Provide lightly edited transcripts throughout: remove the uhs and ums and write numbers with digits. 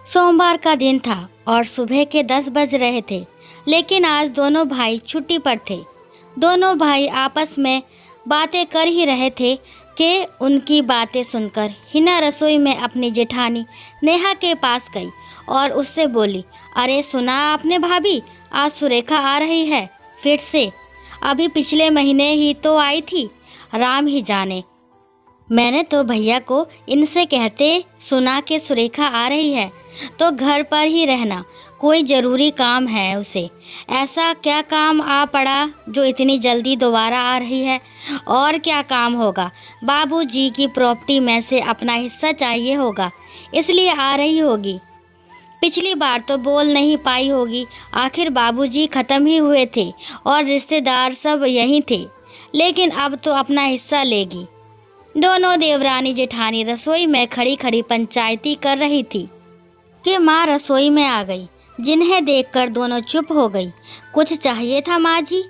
सोमवार का दिन था और सुबह के 10 बज रहे थे, लेकिन आज दोनों भाई छुट्टी पर थे। दोनों भाई आपस में बातें कर ही रहे थे कि उनकी बातें सुनकर हिना रसोई में अपनी जेठानी नेहा के पास गई और उससे बोली, अरे सुना आपने भाभी, आज सुरेखा आ रही है फिर से। अभी पिछले महीने ही तो आई थी, राम ही जाने। मैंने तो भैया को इनसे कहते सुना कि सुरेखा आ रही है तो घर पर ही रहना, कोई ज़रूरी काम है उसे। ऐसा क्या काम आ पड़ा जो इतनी जल्दी दोबारा आ रही है? और क्या काम होगा? बाबूजी की प्रॉपर्टी में से अपना हिस्सा चाहिए होगा, इसलिए आ रही होगी। पिछली बार तो बोल नहीं पाई होगी, आखिर बाबूजी ख़त्म ही हुए थे और रिश्तेदार सब यहीं थे, लेकिन अब तो अपना हिस्सा लेगी। दोनों देवरानी जेठानी रसोई में खड़ी खड़ी पंचायती कर रही थी कि माँ रसोई में आ गई, जिन्हें देखकर दोनों चुप हो गई। कुछ चाहिए था माँ जी?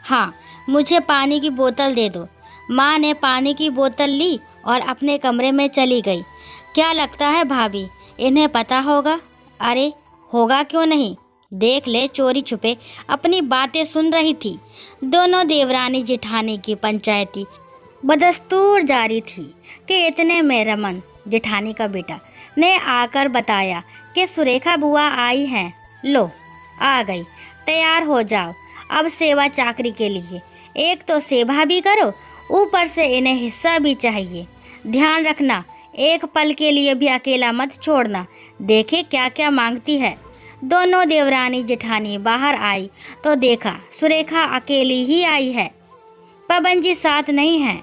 हाँ, मुझे पानी की बोतल दे दो। माँ ने पानी की बोतल ली और अपने कमरे में चली गई। क्या लगता है भाभी, इन्हें पता होगा? अरे होगा क्यों नहीं, देख ले, चोरी छुपे अपनी बातें सुन रही थी। दोनों देवरानी जेठानी की पंचायती बदस्तूर जारी थी कि इतने में रमन, जेठानी का बेटा, ने आकर बताया कि सुरेखा बुआ आई हैं। लो आ गई, तैयार हो जाओ अब सेवा चाकरी के लिए। एक तो सेवा भी करो, ऊपर से इन्हें हिस्सा भी चाहिए। ध्यान रखना, एक पल के लिए भी अकेला मत छोड़ना। देखे क्या क्या मांगती है। दोनों देवरानी जेठानी बाहर आई तो देखा सुरेखा अकेली ही आई है, पवन जी साथ नहीं है।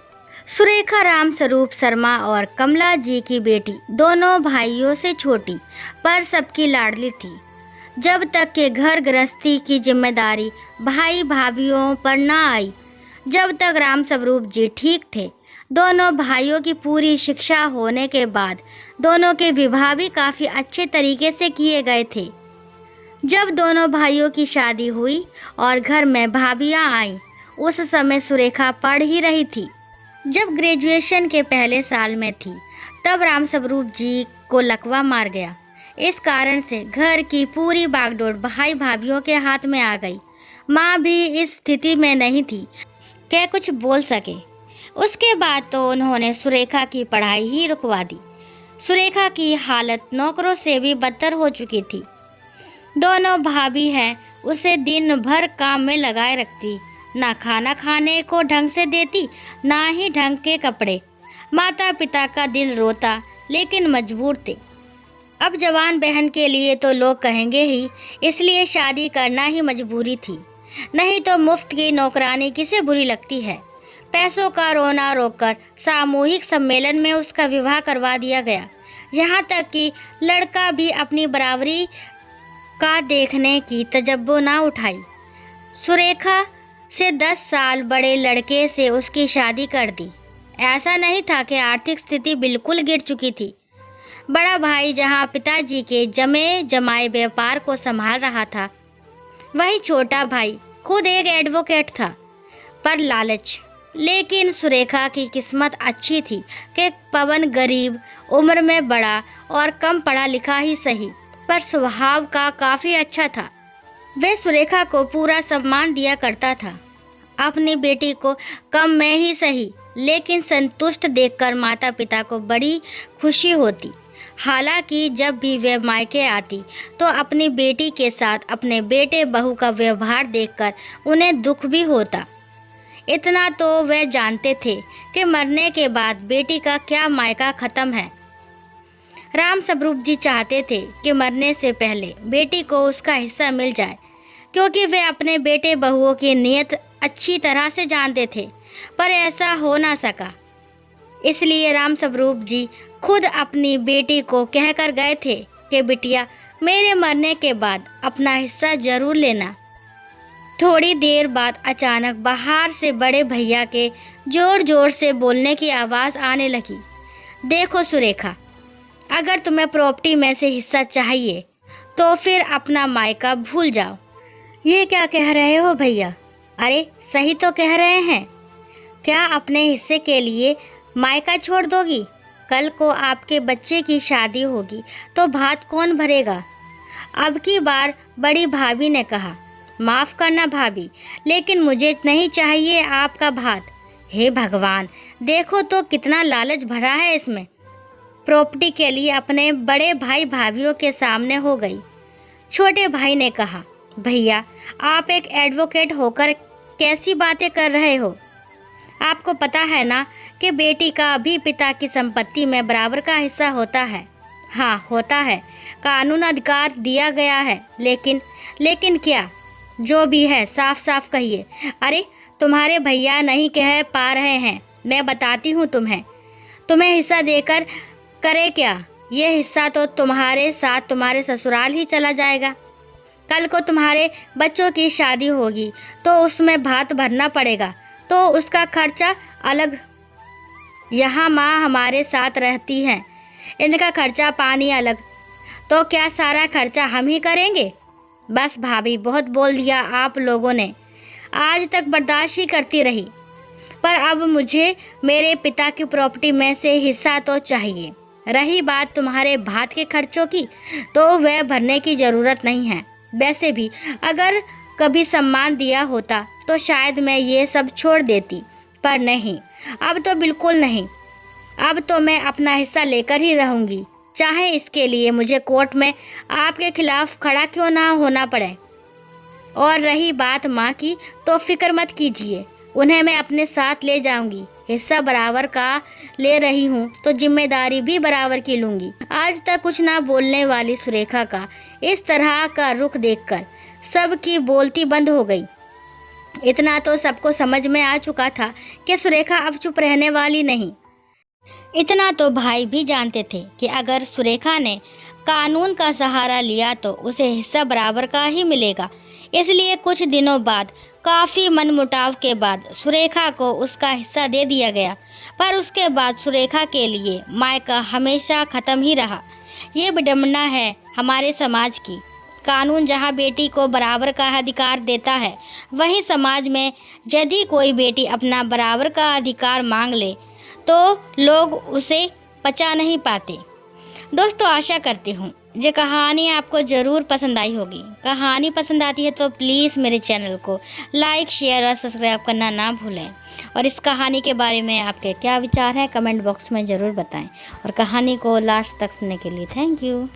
सुरेखा राम स्वरूप शर्मा और कमला जी की बेटी, दोनों भाइयों से छोटी पर सबकी लाडली थी। जब तक के घर गृहस्थी की जिम्मेदारी भाई भाभीियों पर न आई, जब तक राम स्वरूप जी ठीक थे। दोनों भाइयों की पूरी शिक्षा होने के बाद दोनों के विवाह भी काफ़ी अच्छे तरीके से किए गए थे। जब दोनों भाइयों की शादी हुई और घर में भाभियाँ आईं, उस समय सुरेखा पढ़ ही रही थी। जब ग्रेजुएशन के पहले साल में थी, तब राम स्वरूप जी को लकवा मार गया। इस कारण से घर की पूरी बागडोर भाई भाभीियों के हाथ में आ गई। माँ भी इस स्थिति में नहीं थी कि कुछ बोल सके। उसके बाद तो उन्होंने सुरेखा की पढ़ाई ही रुकवा दी। सुरेखा की हालत नौकरों से भी बदतर हो चुकी थी। दोनों भाभी हैं उसे दिन भर काम में लगाए रखती, ना खाना खाने को ढंग से देती, ना ही ढंग के कपड़े। माता पिता का दिल रोता, लेकिन मजबूर थे। अब जवान बहन के लिए तो लोग कहेंगे ही, इसलिए शादी करना ही मजबूरी थी। नहीं तो मुफ्त की नौकरानी किसे बुरी लगती है। पैसों का रोना रोककर सामूहिक सम्मेलन में उसका विवाह करवा दिया गया। यहाँ तक कि लड़का भी अपनी बराबरी का देखने की तजब्बो ना उठाई। सुरेखा से 10 साल बड़े लड़के से उसकी शादी कर दी। ऐसा नहीं था कि आर्थिक स्थिति बिल्कुल गिर चुकी थी। बड़ा भाई जहां पिताजी के जमे जमाए व्यापार को संभाल रहा था, वही छोटा भाई खुद एक एडवोकेट था। पर लालच, लेकिन सुरेखा की किस्मत अच्छी थी कि पवन गरीब, उम्र में बड़ा और कम पढ़ा लिखा ही सही, पर स्वभाव का काफ़ी अच्छा था। वह सुरेखा को पूरा सम्मान दिया करता था। अपनी बेटी को कम में ही सही, लेकिन संतुष्ट देखकर माता पिता को बड़ी खुशी होती। हालांकि जब भी वह मायके आती तो अपनी बेटी के साथ अपने बेटे बहू का व्यवहार देखकर उन्हें दुख भी होता। इतना तो वह जानते थे कि मरने के बाद बेटी का क्या मायका ख़त्म है। राम स्वरूप जी चाहते थे कि मरने से पहले बेटी को उसका हिस्सा मिल जाए, क्योंकि वे अपने बेटे बहुओं की नीयत अच्छी तरह से जानते थे, पर ऐसा हो ना सका। इसलिए राम स्वरूप जी खुद अपनी बेटी को कहकर गए थे कि बिटिया, मेरे मरने के बाद अपना हिस्सा जरूर लेना। थोड़ी देर बाद अचानक बाहर से बड़े भैया के जोर जोर से बोलने की आवाज़ आने लगी। देखो सुरेखा, अगर तुम्हें प्रॉपर्टी में से हिस्सा चाहिए तो फिर अपना मायका भूल जाओ। ये क्या कह रहे हो भैया? अरे सही तो कह रहे हैं। क्या अपने हिस्से के लिए मायका छोड़ दोगी? कल को आपके बच्चे की शादी होगी तो भात कौन भरेगा? अब की बार बड़ी भाभी ने कहा, माफ़ करना भाभी, लेकिन मुझे नहीं चाहिए आपका भात। हे भगवान, देखो तो कितना लालच भरा है इसमें। प्रॉपर्टी के लिए अपने बड़े भाई भाभीियों के सामने हो गई। छोटे भाई ने कहा, भैया आप एक एडवोकेट होकर कैसी बातें कर रहे हो? आपको पता है ना कि बेटी का भी पिता की संपत्ति में बराबर का हिस्सा होता है। हाँ होता है, कानून अधिकार दिया गया है, लेकिन क्या? जो भी है साफ साफ कहिए। अरे तुम्हारे भैया नहीं कह पा रहे हैं, मैं बताती हूँ तुम्हें हिस्सा देकर करे क्या? ये हिस्सा तो तुम्हारे साथ तुम्हारे ससुराल ही चला जाएगा। कल को तुम्हारे बच्चों की शादी होगी तो उसमें भात भरना पड़ेगा, तो उसका खर्चा अलग। यहाँ माँ हमारे साथ रहती हैं, इनका खर्चा पानी अलग। तो क्या सारा खर्चा हम ही करेंगे? बस भाभी, बहुत बोल दिया आप लोगों ने। आज तक बर्दाश्त ही करती रही, पर अब मुझे मेरे पिता की प्रॉपर्टी में से हिस्सा तो चाहिए। रही बात तुम्हारे भात के खर्चों की, तो वह भरने की ज़रूरत नहीं है। वैसे भी अगर कभी सम्मान दिया होता तो शायद मैं ये सब छोड़ देती, पर नहीं, अब तो बिल्कुल नहीं। अब तो मैं अपना हिस्सा लेकर ही रहूँगी, चाहे इसके लिए मुझे कोर्ट में आपके खिलाफ खड़ा क्यों ना होना पड़े। और रही बात माँ की, तो फिक्र मत कीजिए, उन्हें मैं अपने साथ ले जाऊंगी। हिस्सा बराबर का ले रही हूँ तो जिम्मेदारी भी बराबर की लूँगी। आज तक कुछ ना बोलने वाली सुरेखा का इस तरह का रुख देखकर सबकी बोलती बंद हो गई। इतना तो सबको समझ में आ चुका था कि सुरेखा अब चुप रहने वाली नहीं। इतना तो भाई भी जानते थे कि अगर सुरेखा ने कानून का सहारा लिया तो उसे हिस्सा बराबर का ही मिलेगा। इसलिए कुछ दिनों बाद काफ़ी मनमुटाव के बाद सुरेखा को उसका हिस्सा दे दिया गया। पर उसके बाद सुरेखा के लिए मायका हमेशा ख़त्म ही रहा। ये विडंबना है हमारे समाज की। कानून जहाँ बेटी को बराबर का अधिकार देता है, वहीं समाज में यदि कोई बेटी अपना बराबर का अधिकार मांग ले तो लोग उसे पचा नहीं पाते। दोस्तों, आशा करती हूँ ये कहानी आपको ज़रूर पसंद आई होगी। कहानी पसंद आती है तो प्लीज़ मेरे चैनल को लाइक, शेयर और सब्सक्राइब करना ना भूलें। और इस कहानी के बारे में आपके क्या विचार हैं कमेंट बॉक्स में ज़रूर बताएं। और कहानी को लास्ट तक सुनने के लिए थैंक यू।